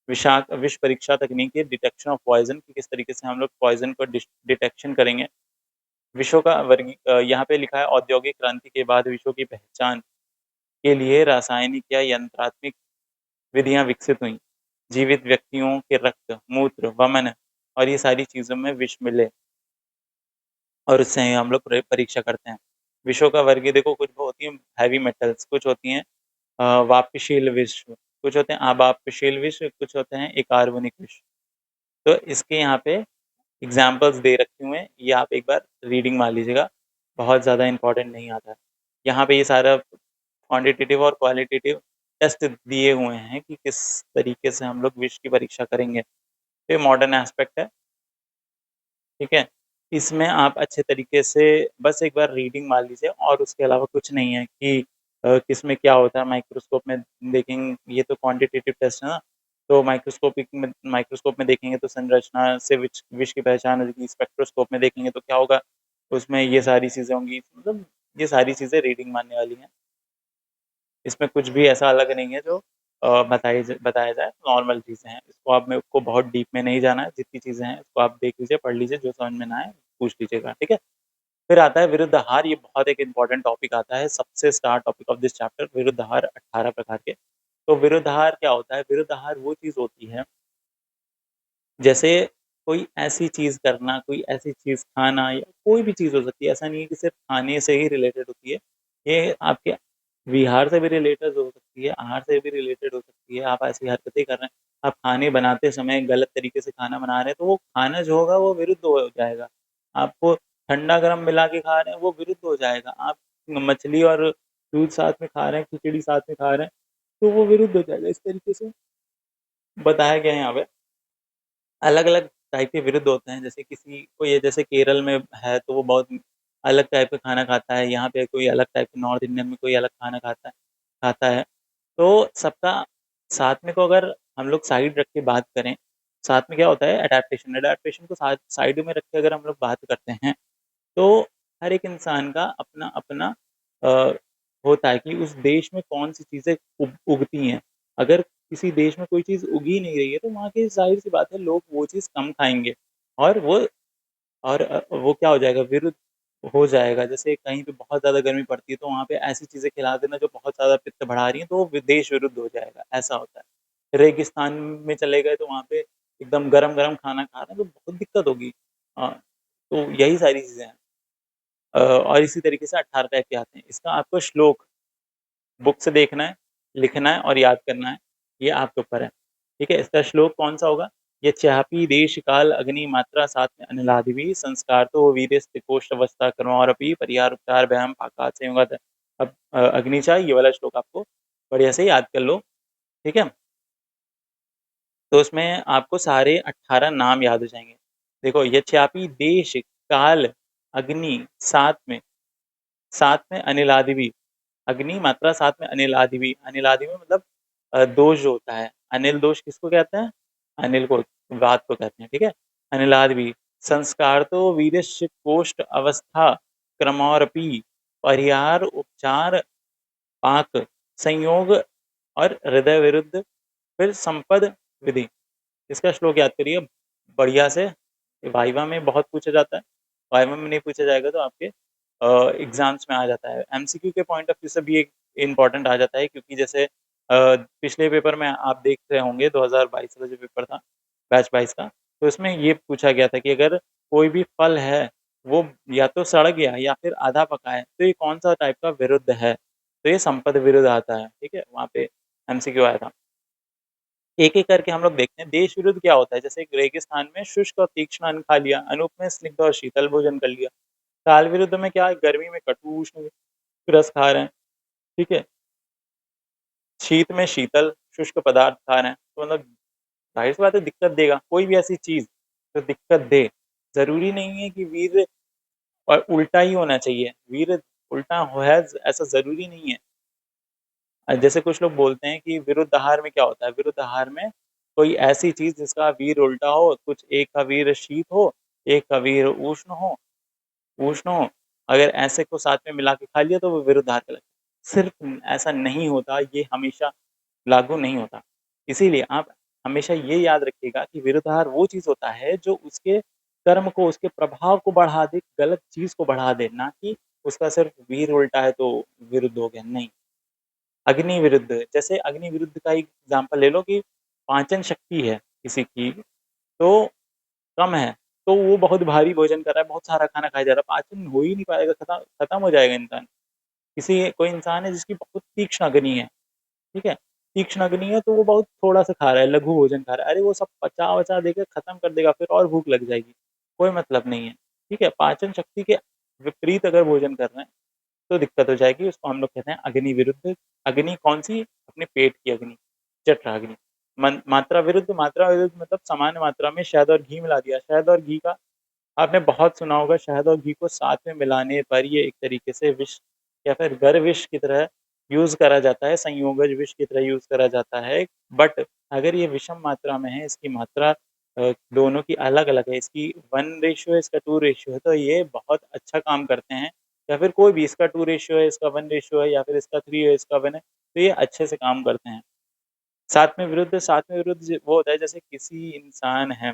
Speaker 1: विष परीक्षा तकनीक है डिटेक्शन ऑफ पॉइज़न कि किस तरीके से हम लोग पॉइज़न को डिटेक्शन करेंगे। विषों का यहाँ पे लिखा है औद्योगिक क्रांति के बाद विषों की पहचान के लिए रासायनिक या यंत्रात्मक विधियाँ विकसित हुईं। जीवित व्यक्तियों के रक्त, मूत्र, वमन और ये सारी चीज़ों में विष मिले और उससे हम लोग परीक्षा करते हैं। विषों का वर्गीय देखो कुछ होती हैं हेवी मेटल्स, कुछ होती हैं वाष्पशील विष, कुछ होते हैं अवाष्पशील विष, कुछ होते हैं अकार्बनिक विष। तो इसके यहाँ पे एग्ज़ाम्पल्स दे रखे हुए हैं, ये आप एक बार रीडिंग मार लीजिएगा, बहुत ज़्यादा इम्पोर्टेंट नहीं आता है। यहाँ पे ये सारा क्वांटिटेटिव और क्वालिटेटिव टेस्ट दिए हुए हैं कि किस तरीके से हम लोग विष की परीक्षा करेंगे। ये मॉडर्न एस्पेक्ट है, ठीक है? इसमें आप अच्छे तरीके से बस एक बार रीडिंग मार लीजिए और उसके अलावा कुछ नहीं है कि किसमें क्या होता है माइक्रोस्कोप में देखेंगे ये तो क्वांटिटेटिव टेस्ट है ना, तो माइक्रोस्कोप में देखेंगे तो संरचना से विष विष की पहचान होगी, स्पेक्ट्रोस्कोप में देखेंगे तो क्या होगा, उसमें ये सारी चीज़ें होंगी, मतलब ये सारी चीज़ें रीडिंग मारने वाली हैं। इसमें कुछ भी ऐसा अलग नहीं है जो बताया जाए, नॉर्मल चीज़ें हैं। इसको आप मेरे को बहुत डीप में नहीं जाना है, जितनी चीज़ें हैं उसको आप देख लीजिए, पढ़ लीजिए, जो समझ में ना आए पूछ लीजिएगा, ठीक है? फिर आता है विरुद्धाहार, ये बहुत एक इम्पोर्टेंट टॉपिक आता है, सबसे star topic of this chapter विरुद्धाहार 18 प्रकार के। तो विरुद्धाहार क्या होता है? विरुद्धाहार वो चीज़ होती है जैसे कोई ऐसी चीज़ करना, कोई ऐसी चीज़ खाना या कोई भी चीज़ हो सकती है, ऐसा नहीं है कि सिर्फ़ खाने से ही रिलेटेड होती है। ये आपके विहार से भी रिलेटेड हो सकती है, आहार से भी रिलेटेड हो सकती है, आप ऐसी हरकतें कर रहे हैं, आप खाने बनाते समय गलत तरीके से खाना बना रहे हैं, तो वो खाना जो होगा वो विरुद्ध हो जाएगा। आपको ठंडा-गरम मिला के खा रहे हैं, वो विरुद्ध हो जाएगा। आप मछली और दूध साथ में खा रहे हैं, खिचड़ी साथ में खा रहे हैं, तो वो विरुद्ध हो जाएगा। इस तरीके से बताया गया है यहाँ पे। अलग-अलग टाइप के विरुद्ध होते हैं, जैसे किसी को ये जैसे केरल में है तो वो बहुत अलग टाइप का खाना खाता है, यहाँ पे कोई अलग टाइप का नॉर्थ इंडियन में कोई अलग खाना खाता है। तो सबका साथ में को अगर हम लोग साइड रख के बात करें, साथ में क्या होता है एडैप्टेशन, एडैप्टेशन को साइड में रख के अगर हम लोग बात करते हैं तो हर एक इंसान का अपना-अपना अ, होता है कि उस देश में कौन-सी चीज़ें उगती हैं। अगर किसी देश में कोई चीज़ उग ही नहीं रही है, तो वहाँ की ज़ाहिर-सी बात है लोग वो चीज़ कम खाएँगे और वो क्या हो जाएगा विरुद्ध हो जाएगा। जैसे कहीं पे बहुत ज़्यादा गर्मी पड़ती है, तो वहाँ पे ऐसी चीज़ें खिला देना जो बहुत ज़्यादा पित्त बढ़ा रही हैं, तो वो देश विरुद्ध हो जाएगा, ऐसा होता है। रेगिस्तान में चले गए तो वहाँ पे एकदम गरम-गरम खाना खा रहे हैं, तो बहुत दिक्कत होगी। हाँ, तो यही सारी चीज़ें हैं। और इसी तरीके से 18 टाइप के आते हैं। इसका आपको श्लोक बुक से देखना है, लिखना है और याद करना है, ये आपके ऊपर है। ठीक है? इसका श्लोक कौन-सा होगा? यच्चापि देश काल अग्नि मात्रा सात्म्य अनिलादिभिः संस्कारतो वीर्यस्त्रिकोष्ठवस्था कर्मोरपि पर्यारोपचार व्यायाम पाकात् संयुगात्। अब अग्निचा ये वाला श्लोक आपको बढ़िया से याद कर लो, ठीक है? तो उसमें आपको सारे 18 नाम याद हो जाएँगे। देखो यच्चापि देश, काल, अग्नि, साथ में अनिलादिभिः, अग्नि मात्रा साथ में अनिलादिभिः, अनिलादिभिः मतलब दोष जो होता है, अनिल दोष किसको कहते हैं? अनिल को, वात को कहते हैं, ठीक है? अनिलादिभिः संस्कारतो वीर्यस्य कोष्ठ अवस्था क्रमोरपि परिहार उपचार पाक संयोग और हृदय विरुद्ध फिर संपद विधि। इसका श्लोक याद करिए बढ़िया से, वाइवा में बहुत पूछा जाता है, वाइवा में नहीं पूछा जाएगा तो आपके एग्ज़ाम्स में आ जाता है। एमसीक्यू के पॉइंट ऑफ व्यू से भी एक इम्पोर्टेंट आ जाता है क्योंकि जैसे पिछले पेपर में आप देख रहे होंगे 2022 का जो पेपर था, बैच 22 का, तो उसमें ये पूछा गया था कि अगर कोई भी फल है, वो या तो सड़ गया या फिर आधा पका है, तो ये कौन-सा टाइप का विरुद्ध है? तो ये संपद विरुद्ध आता है, ठीक है? वहाँ पे एमसीक्यू आया था। एक-एक करके हम लोग देखते हैं, देश विरुद्ध क्या होता है? जैसे एक रेगिस्तान में शुष्क और तीक्ष्ण अन्न खा लिया, अनूप में स्निग्ध और शीतल भोजन कर लिया। काल विरुद्ध में क्या है? गर्मी में कटु उष्ण रस खा रहे हैं, ठीक है? शीत में शीतल, शुष्क पदार्थ खा रहे हैं, तो मतलब ज़ाहिर-सी बात है दिक्कत देगा। कोई भी ऐसी चीज़ जो दिक्कत दे, ज़रूरी नहीं है कि वीर और उल्टा ही होना चाहिए। वीर उल्टा हो है ऐसा ज़रूरी नहीं है। जैसे कुछ लोग बोलते हैं कि विरुद्ध आहार में क्या होता है? विरुद्ध आहार में कोई ऐसी चीज़ जिसका वीर उल्टा हो, कुछ एक का वीर शीत हो, एक का वीर उष्ण हो, अगर ऐसे को साथ में मिला के खा लिया तो वो विरुद्ध आहार कहलाता है। सिर्फ़ ऐसा नहीं होता, ये हमेशा लागू नहीं होता। इसीलिए आप हमेशा ये याद रखिएगा कि विरुद्ध आहार वो चीज़ होता है जो उसके कर्म को, उसके प्रभाव को बढ़ा दे, गलत चीज़ को बढ़ा दे, ना कि उसका सिर्फ़ वीर उल्टा है तो विरुद्ध हो गया, नहीं। अग्नि विरुद्ध, जैसे अग्नि विरुद्ध का एक एग्ज़ाम्पल ले लो कि पाचन शक्ति है किसी की, तो कम है, तो वो बहुत भारी भोजन कर रहा है, बहुत सारा खाना खाया जा रहा है, पाचन हो ही नहीं पाएगा, खत्म हो जाएगा इंसान। किसी कोई इंसान है जिसकी बहुत तीक्ष्ण अग्नि है, ठीक है? तीक्ष्ण अग्नि है तो वो बहुत थोड़ा-सा खा रहा है, लघु भोजन खा रहा है, अरे वो सब पचा-वचा देके खत्म कर देगा, फिर और भूख लग जाएगी, कोई मतलब नहीं है, ठीक है? पाचन शक्ति के विपरीत अगर भोजन कर रहे हैं तो दिक्कत हो जाएगी, उसको हम लोग कहते हैं अग्नि विरुद्ध। अग्नि कौन-सी? अपने पेट की अग्नि, जठराग्नि। मात्रा विरुद्ध मतलब सामान्य मात्रा में शहद और घी मिला दिया। शहद और घी का आपने बहुत सुना होगा, शहद और घी को साथ में मिलाने पर ये एक तरीके से विष या फिर गर्विष की तरह यूज़ करा जाता है, संयोगज विष की तरह यूज़ करा जाता है। बट अगर ये विषम मात्रा में है, इसकी मात्रा दोनों की अलग-अलग है, इसकी 1 रेशियो है, इसका 2 रेशियो है, तो ये बहुत अच्छा काम करते हैं। या फिर कोई भी इसका 2 रेशियो है, इसका 1 रेशियो है या फिर इसका 3 है, इसका 1 है, तो ये अच्छे से काम करते हैं। साथ में विरुद्ध वो होता है जैसे किसी इंसान है,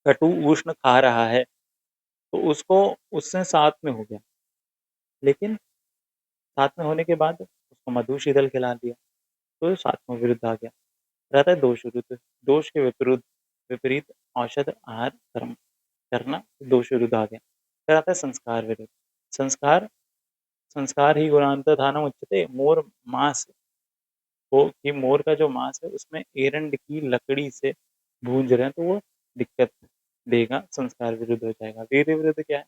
Speaker 1: कटु उष्ण खा रहा है, तो उसको उससे साथ में हो गया, लेकिन साथ में होने के बाद उसको मधु शीतल खिला दिया, तो साथ में विरुद्ध आ गया। रहता है दोष विरुद्ध, दोष के विपरीत औषध आहार कर्म करना, दोष विरुद्ध आ गया। फिर आता है संस्कार विरुद्ध। संस्कार संस्कार ही गुणांतधानम उच्यते, मोर मांस को कि मोर का जो मांस है उसमें एरंड की लकड़ी से भूंज रहे हैं, तो वो दिक्कत देगा, संस्कार विरुद्ध हो जाएगा। वीर्य विरुद्ध क्या है?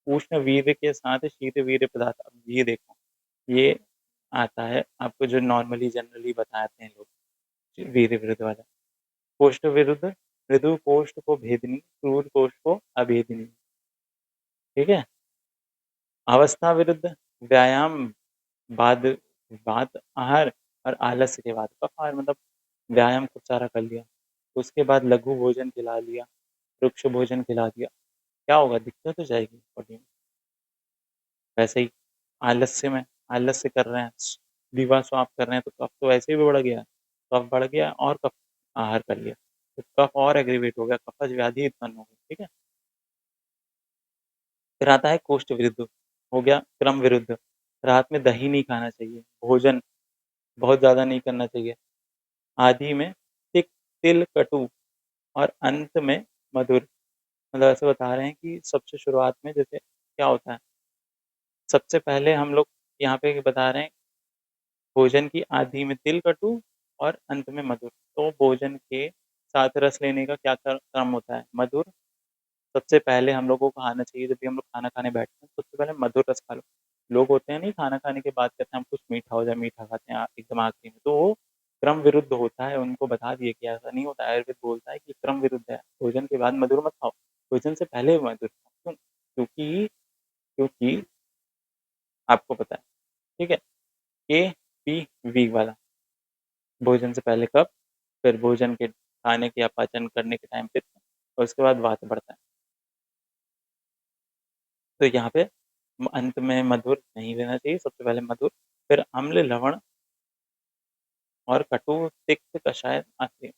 Speaker 1: उष्ण वीर्य के साथ शीत वीर्य पदार्थ। अब ये देखो, ये आता है आपको जो नॉर्मली जनरली बताते हैं लोग, वीर्य विरुद्ध वाला। कोष्ठ विरुद्ध, मृदु कोष्ठ को भेदनी, क्रूर कोष्ठ को अभेदनी, ठीक है? अवस्था विरुद्ध, व्यायाम बाद बाद आहार और आलस्य के बाद। कब आहार मतलब व्यायाम खूब सारा कर लिया, उसके बाद लघु भोजन खिला लिया, वृक्ष भोजन खिला दिया, क्या होगा? दिक्कत हो जाएगी बॉडी में। वैसे ही आलस्य कर रहे हैं, दिवा स्वाप कर रहे हैं, तो कफ तो वैसे भी बढ़ गया, कफ बढ़ गया और कफ आहार कर लिया, तो कफ और एग्रीवेट हो गया, कफज व्याधि उत्पन्न हो गई, ठीक है? फिर आता है कोष्ठ विरुद्ध, हो गया क्रम विरुद्ध। रात में दही नहीं खाना चाहिए, भोजन बहुत ज़्यादा नहीं करना चाहिए। आदि में तिक, तिल, कटु और अंत में मधुर। मतलब ऐसे बता रहे हैं कि सबसे शुरुआत में जैसे क्या होता है, सबसे पहले हम लोग यहाँ पे बता रहे हैं भोजन की आदि में तिल, कटु और अंत में मधुर। तो भोजन के साथ रस लेने का क्या क्रम होता है? मधुर सबसे पहले हम लोगों को खाना चाहिए, जब भी हम लोग खाना खाने बैठते हैं, सबसे पहले मधुर रस खा लो। लोग होते हैं नहीं, खाना खाने के बाद कहते हैं हम कुछ मीठा हो जाए, मीठा खाते हैं एकदम आखिरी में, तो वो क्रम विरुद्ध होता है। उनको बता दिए कि ऐसा नहीं होता है, आयुर्वेद बोलता है कि क्रम विरुद्ध है, भोजन के बाद मधुर मत खाओ, भोजन से पहले मधुर खाओ। क्यों? क्योंकि क्योंकि आपको पता है, ठीक है? KPV वाला, भोजन से पहले कफ, फिर भोजन के खाने के या पाचन करने के टाइम पित्त और उसके बाद वात बढ़ता है। तो यहाँ पे अंत में मधुर नहीं लेना चाहिए, सबसे पहले मधुर, फिर अम्ल, लवण और कटु, तिक्त, कषाय आखिरी में,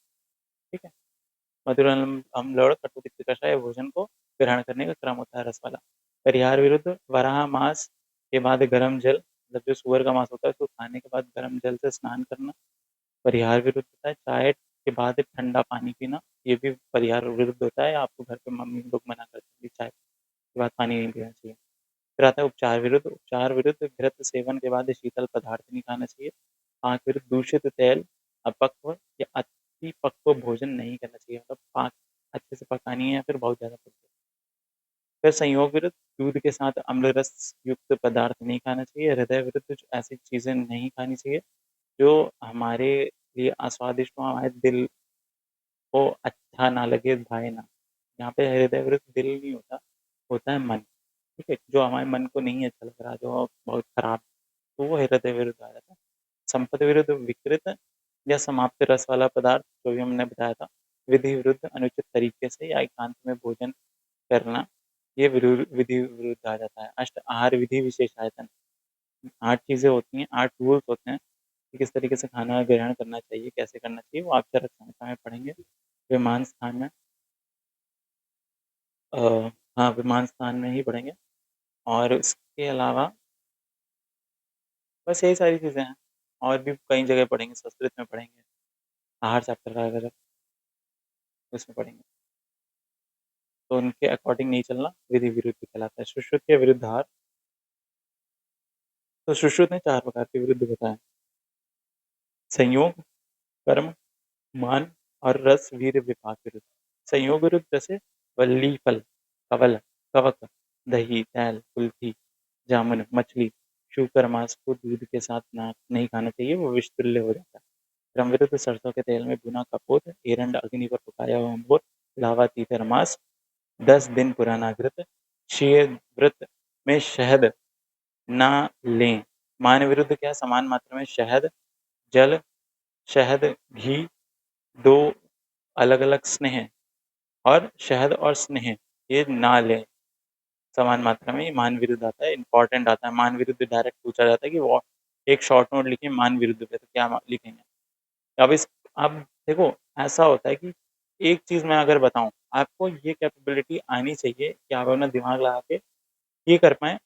Speaker 1: ठीक है? मधुर अम्ल और कटु तिक्त कषाय भोजन को ग्रहण करने का क्रम होता है रस वाला। परिहार विरुद्ध वराह मास के बाद गर्म जल, मतलब जो सुअर का मांस होता है उसको खाने के बाद गर्म जल से स्नान करना। परिहार विरुद्ध होता है चाय के बाद ठंडा पानी पीना, ये भी परिहार विरुद्ध होता है। आपको घर पे मम्मी लोग मना करती है कि चाय के बाद पानी नहीं पीना चाहिए। फिर आता है उपचार विरुद्ध। उपचार विरुद्ध घृत सेवन के बाद शीतल पदार्थ नहीं खाना चाहिए। पाक विरुद्ध दूषित तेल, अपक्व या अति पक्व भोजन नहीं करना चाहिए, मतलब पाक अच्छे से पकानी है या फिर बहुत ज़्यादा पक गई। फिर संयोग विरुद्ध दूध के साथ अम्ल रस युक्त पदार्थ नहीं खाना चाहिए। हृदय विरुद्ध जो ऐसी चीज़ें नहीं खानी चाहिए जो हमारे लिए अस्वादिष्ट हो, हमारे दिल को अच्छा ना लगे, भाए ना। यहाँ पे हृदय विरुद्ध दिल नहीं होता, होता है मन। ठीक है? जो हमारे मन को नहीं अच्छा लग रहा, जो बहुत खराब, तो वो हृदय विरुद्ध आ जाता है। संपत्ति विरुद्ध विकृत या समाप्त रस वाला पदार्थ, जो भी हमने बताया था। विधि विरुद्ध अनुचित तरीके से या एकांत में भोजन करना, ये विधि विरुद्ध आ जाता है। अष्ट आहार विधि विशेषायतन, 8 चीज़ें होती हैं, 8 रूल्स होते हैं कि किस तरीके से खाना ग्रहण करना चाहिए, कैसे करना चाहिए, वो आप चरक संहिता में पढ़ेंगे। विमान स्थान में अ, हाँ, विमान स्थान में ही पढ़ेंगे। और इसके अलावा बस यही सारी चीज़ें हैं। और भी कई जगह पढ़ेंगे, संस्कृत में पढ़ेंगे, आहार चैप्टर का अगर उसमें पढ़ेंगे। तो उनके अकॉर्डिंग नहीं चलना विधि विरुद्ध कहलाता है। सुश्रुत के विरुद्ध आहार, तो सुश्रुत ने 4 प्रकार के विरुद्ध बताए। संयोग, कर्म, मान और रस वीर विपाक विरुद्ध। संयोग विरुद्ध जैसे वल्ली फल, कवल, कवक, दही, तैल, कुल्फी, जामुन, मछली, शूकर मांस को दूध के साथ ना नहीं खाना चाहिए, वो विषतुल्य हो जाता है। क्रम विरुद्ध सरसों के तेल में भुना कपोत, एरंड अग्नि पर पकाया हुआ अम्बोर, लावा तीतर मांस, 10 दिन पुराना घृत, क्षीर व्रत में शहद ना लें। मान विरुद्ध क्या, समान मात्रा में शहद, जल, शहद, घी, 2 अलग-अलग स्नेह और शहद और स्नेह ये ना लें समान मात्रा में। ये मान विरुद्ध आता है, इम्पोर्टेंट आता है। मान विरुद्ध डायरेक्ट पूछा जाता है कि वो एक शॉर्ट नोट लिखिए मान विरुद्ध पे, तो क्या लिखेंगे? अब देखो, ऐसा होता है कि एक चीज़ मैं अगर बताऊँ, आपको ये कैपेबिलिटी आनी चाहिए कि आप अपना दिमाग लगा के ये कर पाएँ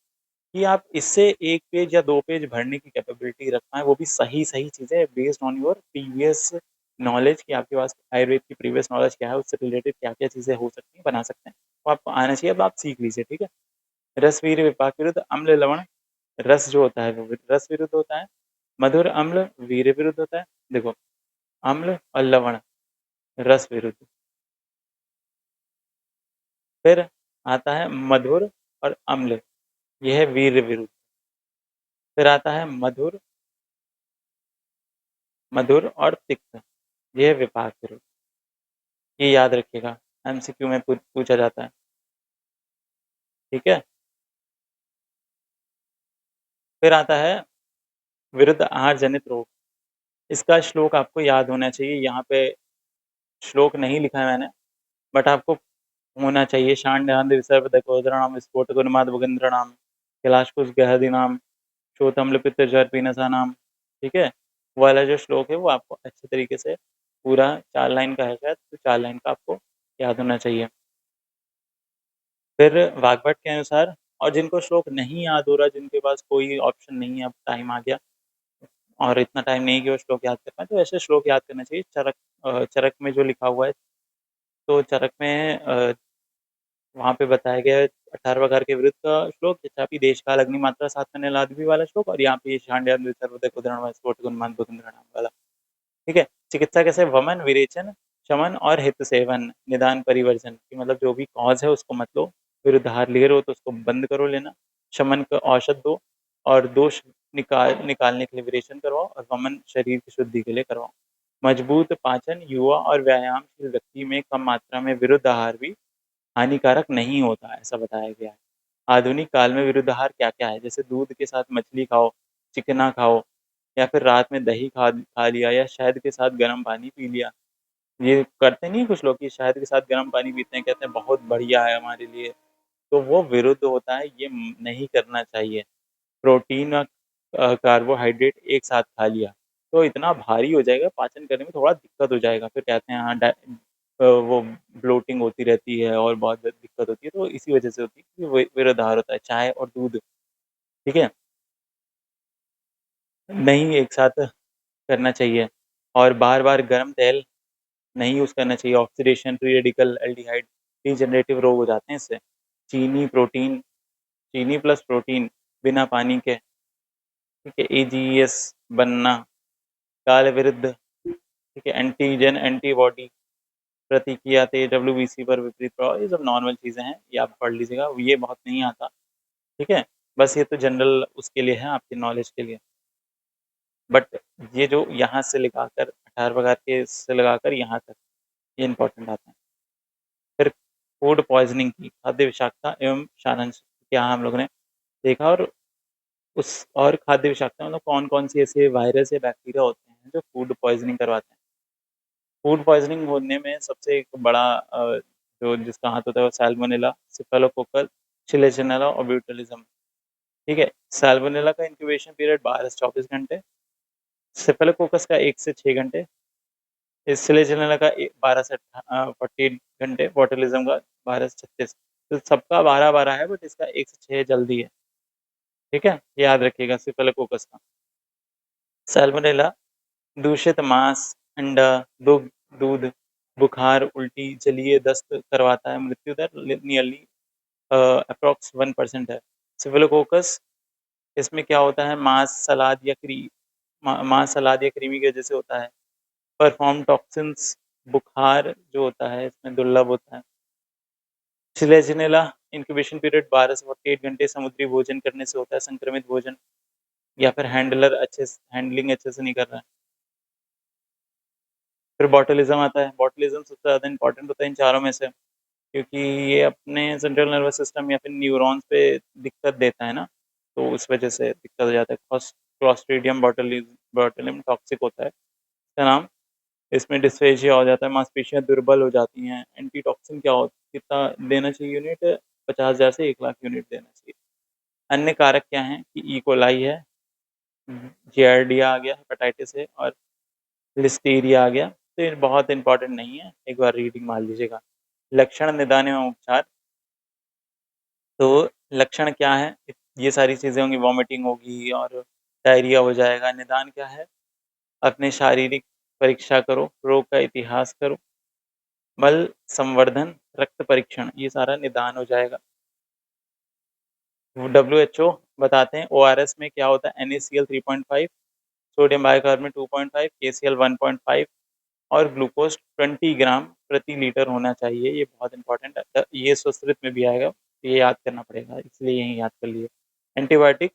Speaker 1: कि आप इससे 1 पेज या 2 पेज भरने की कैपेबिलिटी रख पाएँ, वो भी सही-सही चीज़ें based on your previous knowledge, कि आपके पास आयुर्वेद की प्रीवियस नॉलेज क्या है, उससे रिलेटेड क्या-क्या चीज़ें हो सकती हैं, बना सकते हैं। वो आपको आना चाहिए, अब आप सीख लीजिए, ठीक है? रस वीर्य विपाक विरुद्ध, अम्ल लवण, रस जो होता है वो रस विरुद्ध होता है। मधुर अम्ल वीर्य विरुद्ध होता है। देखो, अम्ल और लवण रस विरुद्ध। फिर आता है मधुर और अम्ल, ये है वीर्य विरुद्ध। फिर आता है मधुर, मधुर और तिक्त, ये है विपाक विरुद्ध। ये याद रखिएगा, एमसीक्यू में पूछा जाता है, ठीक है? फिर आता है विरुद्ध आहार जनित रोग। इसका श्लोक आपको याद होना चाहिए। यहाँ पे श्लोक नहीं लिखा है मैंने, बट आपको होना चाहिए। शाण्ड्यान्ध सर्वदकोदराणाम स्फोटकोन्मादभगेन्द्राणाम कैलाशकुशगहदीनाम शोथम्लपित्तजरपीनसानाम, ठीक है? वो वाला जो श्लोक है वो आपको अच्छे तरीके से पूरा 4 लाइन का है शायद, तो 4 लाइन का आपको याद होना चाहिए। फिर वाग्भट के अनुसार, और जिनको श्लोक नहीं याद हो रहा, जिनके पास कोई ऑप्शन नहीं है, अब टाइम आ गया और इतना टाइम नहीं है कि वो श्लोक याद कर पाएँ, तो ऐसे श्लोक याद करना चाहिए। चरक चरक में जो लिखा हुआ है, तो चरक में वहाँ पे बताया गया है 18 प्रकार के विरुद्ध का श्लोक, यद्यपि देश काल अग्निमात्रा साथ में लादवी वाला श्लोक, और यहाँ पे ये शाण्ड्यान्ध सर्वोदय उदाहरण स्फोटकोन्माद वाला। ठीक है? चिकित्सा कैसे, वमन, विरेचन, शमन और हित सेवन, निदान, परिवर्जन, कि मतलब जो भी कॉज़ है उसको मत लो, विरुद्ध आहार ले रहे हो तो उसको बंद करो लेना, शमन का औषध दो और दोष निकालने के लिए विरेचन करवाओ, और वमन शरीर की शुद्धि के लिए करवाओ। मजबूत पाचन, युवा और व्यायामशील व्यक्ति में कम मात्रा में विरुद्ध आहार भी हानिकारक नहीं होता, ऐसा बताया गया है। आधुनिक काल में विरुद्ध आहार क्या-क्या है? जैसे दूध के साथ मछली खाओ, चिकना खाओ, या फिर रात में दही खा खा लिया, या शहद के साथ गर्म पानी पी लिया। ये करते नहीं है कुछ लोग कि शहद के साथ गर्म पानी पीते हैं, कहते हैं बहुत बढ़िया है हमारे लिए, तो वो विरुद्ध होता है, ये नहीं करना चाहिए। प्रोटीन और कार्बोहाइड्रेट एक साथ खा लिया, तो इतना भारी हो जाएगा, पाचन करने में थोड़ा दिक्कत हो जाएगा। फिर कहते हैं हाँ वो ब्लोटिंग होती रहती है और बहुत दिक्कत होती है, तो इसी वजह से होती है कि विरोध आहार होता है, चाय और दूध, ठीक है? नहीं एक साथ करना चाहिए और बार-बार गरम तेल नहीं यूज़ करना चाहिए, oxidation, free radical, aldehyde, degenerative रोग हो जाते हैं इससे। चीनी, प्रोटीन चीनी प्लस प्रोटीन बिना पानी के, ठीक है? एजीईएस बनना, काल विरुद्ध, ठीक है? एंटीजन, एंटीबॉडी, प्रतिक्रिया तेज, डब्ल्यूबीसी पर विपरीत प्रभाव, ये सब नॉर्मल चीज़ें हैं, ये आप पढ़ लीजिएगा, ये बहुत नहीं आता, ठीक है? बस ये तो जनरल उसके लिए है, आपकी नॉलेज के लिए। बट ये जो यहाँ से लगाकर 18 प्रकार के से लगाकर यहाँ तक, ये इम्पोर्टेंट आता है। फिर फूड पॉइज़निंग की खाद्य विषाक्तता एवं सारांश यहाँ हम लोगों ने देखा और खाद्य विषाक्तता मतलब कौन-कौन सी ऐसे वायरस या बैक्टीरिया होते हैं जो फूड पॉइज़निंग करवाते हैं। फूड पॉइज़निंग होने में सबसे एक बड़ा जो जिसका हाथ होता है वो सैल्मोनेला, स्टेफिलोकोकस, शिलेजियनेला और ब्यूटिलिज्म, ठीक है? सैल्मोनेला का इंक्यूबेशन पीरियड 12 से 24 घंटे, स्टेफिलोकोकस का 1 से 6 घंटे, शिलेजियनेला का 12 से 48 घंटे, बोtulism का 12 से 36। तो सबका 12-12 है बट इसका 1 से 6 जल्दी है, ठीक है? याद रखिएगा स्टेफिलोकोकस का। सैल्मोनेला दूषित मांस, अंडा, दूध, बुखार, उल्टी, जलीय दस्त करवाता है, मृत्यु दर नियरली अप्रॉक्स 1% है। स्टेफिलोकोकस इसमें क्या होता है मांस, सलाद या क्रीमी की वजह से होता है। परफॉर्म टॉक्सिन्स बुखार जो होता है इसमें दुर्लभ होता है। शिलेजिनेला इंक्यूबेशन पीरियड 12 से 48 घंटे, समुद्री भोजन करने से होता है, संक्रमित भोजन या फिर हैंडलिंग अच्छे से नहीं कर रहा है। फिर बॉटुलिज़्म आता है, बॉटुलिज़्म सबसे ज़्यादा इम्पोर्टेंट होता है इन चारों में से, क्योंकि ये अपने सेंट्रल नर्वस सिस्टम या फिर न्यूरॉन्स पे दिक्कत देता है ना, तो उस वजह से दिक्कत हो जाता है। क्लॉस्ट्रिडियम बॉटुलिन टॉक्सिक होता है इसका नाम। इसमें डिस्फेजिया हो जाता है, मांसपेशियाँ दुर्बल हो जाती हैं। एंटीटॉक्सिन कितना देना चाहिए यूनिट? 50,000 से 1 लाख यूनिट देना चाहिए। अन्य कारक क्या हैं कि ई. कोलाई है, जियार्डिया आ गया, हेपेटाइटिस है और लिस्टीरिया आ गया। तो ये बहुत इम्पोर्टेंट नहीं है, एक बार रीडिंग मार लीजिएगा। लक्षण, निदान एवं उपचार। तो लक्षण क्या है? ये सारी चीज़ें होंगी, वॉमिटिंग होगी और डायरिया हो जाएगा। निदान क्या है? अपने शारीरिक परीक्षा करो, रोग का इतिहास करो, मल संवर्धन, रक्त परीक्षण, ये सारा निदान हो जाएगा। डब्ल्यूएचओ बताते हैं ओआरएस में क्या होता है? NaCl 3.5, सोडियम बाइकार्बोनेट 2.5, KCl 1.5 और ग्लूकोज 20 ग्राम प्रति लीटर होना चाहिए। ये बहुत इंपॉर्टेंट है, ये संस्कृत में भी आएगा, ये याद करना पड़ेगा, इसलिए यही याद कर लिए। एंटीबायोटिक,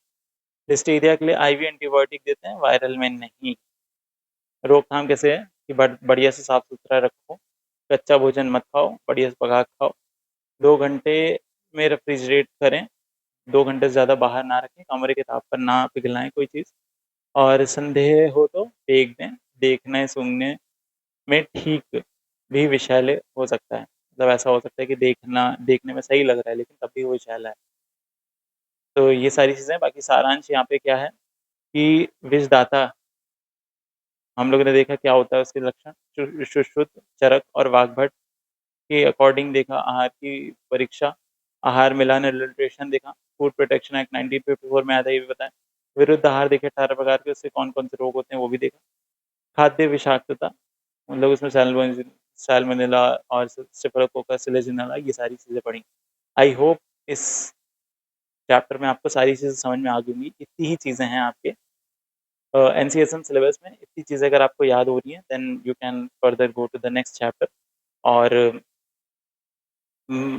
Speaker 1: लिस्टीरिया के लिए IV एंटीबायोटिक देते हैं, वायरल में नहीं। रोकथाम कैसे है कि बढ़िया से साफ सुथरा रखो, कच्चा भोजन मत खाओ, बढ़िया से पका के खाओ, 2 घंटे में रेफ्रिजरेट करें, 2 घंटे से ज़्यादा बाहर ना रखें, कमरे के ताप पर ना पिघलाएं कोई चीज़, और संदेह हो तो फेंक दें। देखने सूंघने में ठीक भी विषैले हो सकता है, मतलब ऐसा हो सकता है कि देखने में सही लग रहा है लेकिन तब भी वो विषैला है। तो ये सारी चीज़ें, बाकी सारांश यहाँ पे क्या है कि विषदाता हम लोगों ने देखा क्या होता है उसके लक्षण, सुश्रुत, चरक और वाग्भट के अकॉर्डिंग देखा, आहार की परीक्षा, आहार मिलान एडल्ट्रेशन देखा, फूड प्रोटेक्शन एक्ट 1954 में आया था, ये भी बताया। विरुद्ध आहार देखे 18 प्रकार के, उससे कौन-कौन से रोग होते हैं वो भी देखा। खाद्य विषाक्तता मतलब उसमें सैल्मोनेला और स्टेफिलोकोकस, लेजियोनेला, ये सारी चीज़ें पढ़ी। आई होप इस चैप्टर में आपको सारी चीज़ें समझ में आ गई होंगी। इतनी ही चीज़ें हैं आपके एनसीएसएम सिलेबस में, इतनी चीज़ें अगर आपको याद हो रही हैं then you can further go to the next chapter. और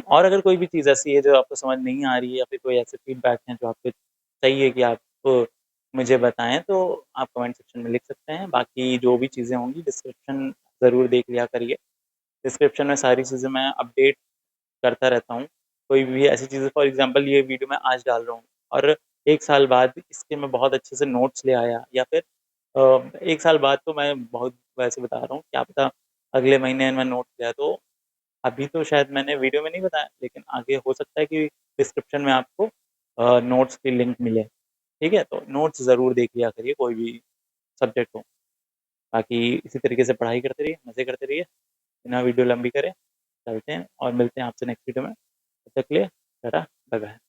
Speaker 1: और अगर कोई भी चीज़ ऐसी है जो आपको समझ नहीं आ रही है या फिर कोई ऐसे फीडबैक हैं जो आपको चाहिए कि आप मुझे बताएँ, तो आप कमेंट सेक्शन में लिख सकते हैं। बाकी जो भी चीज़ें होंगी डिस्क्रिप्शन ज़रूर देख लिया करिए। डिस्क्रिप्शन में सारी चीज़ें मैं अपडेट करता रहता हूँ। कोई भी ऐसी चीज़ें, फॉर एग्ज़ाम्पल ये वीडियो मैं आज डाल रहा हूँ और 1 साल बाद इसके मैं बहुत अच्छे से नोट्स ले आया, या फिर 1 साल बाद तो मैं बहुत वैसे बता रहा हूँ, क्या पता अगले महीने मैं नोट्स ले आया, तो अभी तो शायद मैंने वीडियो में नहीं बताया, लेकिन आगे हो सकता है कि डिस्क्रिप्शन में आपको नोट्स की लिंक मिले, ठीक है? तो नोट्स ज़रूर देख लिया करिए कोई भी सब्जेक्ट हो। बाकी इसी तरीके से पढ़ाई करते रहिए, मज़े करते रहिए। बिना वीडियो लंबी करे चलते हैं और मिलते हैं आपसे नेक्स्ट वीडियो में। तब तक के लिए टाटा, बाय बाय।